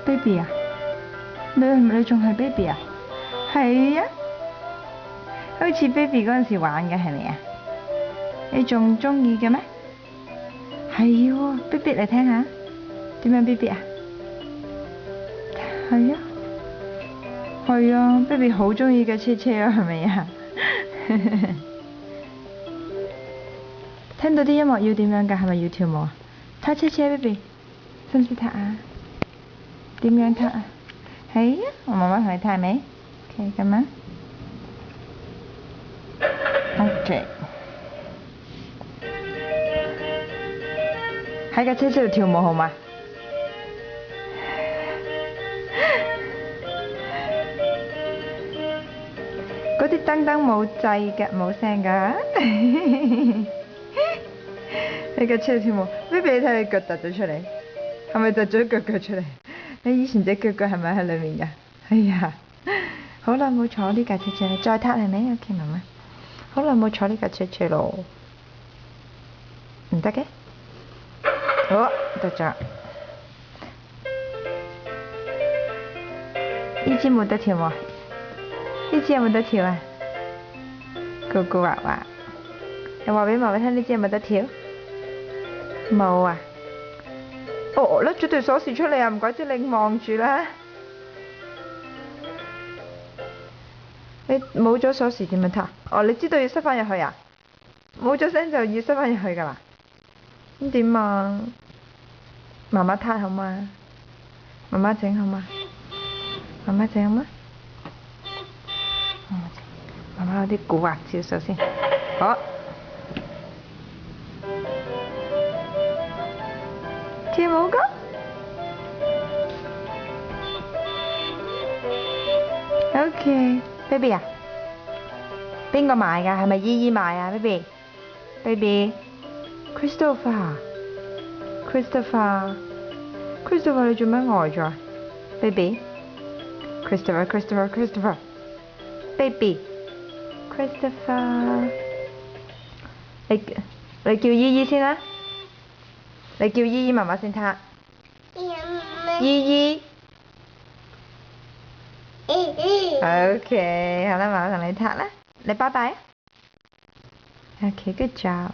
，baby 啊，你仲係 baby 啊？係啊，好似 baby 嗰陣時玩嘅係咪啊？你仲中意嘅咩？係喎，baby 嚟聽下，點樣 baby 啊？係啊，係啊，baby 好中意嘅車車啊，係咪啊？聽到啲音樂要點樣㗎？係咪要跳舞啊？踏車車 baby， 識唔識踏啊？點樣踏啊？係啊，我媽媽同你踏未 ？OK， 咁啊。OK。喺架車車度跳舞好嗎？嗰啲燈冇掣嘅，冇聲㗎。喺架車度跳舞 ，baby 你睇你腳突咗出嚟，係咪突咗腳出嚟？你以前隻腳係咪喺裡面㗎？哎呀，好耐冇坐呢架車車啦，再撻係咪 ？OK， 媽媽，好耐冇坐呢架車車咯，唔得嘅？好，得咗。呢支冇得跳喎，呢支有冇得跳啊？咕咕畫畫，又話俾媽媽聽呢支有冇得跳？冇啊！哦，拎咗對鎖匙出嚟啊！唔怪之你望住啦。你冇咗鎖匙點樣撻？哦，你知道要塞翻入去啊？冇咗聲就要塞翻入去㗎啦。咁點啊？媽媽撻好嗎？媽媽整好嗎？媽媽整好嗎？媽媽有啲古惑招數先。好。跳舞㗎 ？OK，baby 啊，邊個買㗎？係咪姨姨買啊 ？baby，baby，Christopher，你做咩呆咗 ？baby，Christopher，baby，Christopher，你叫姨姨先啦，你叫姨姨媽媽先撻。姨姨。OK， 好啦，媽媽同你撻啦，你拜拜。OK，good job。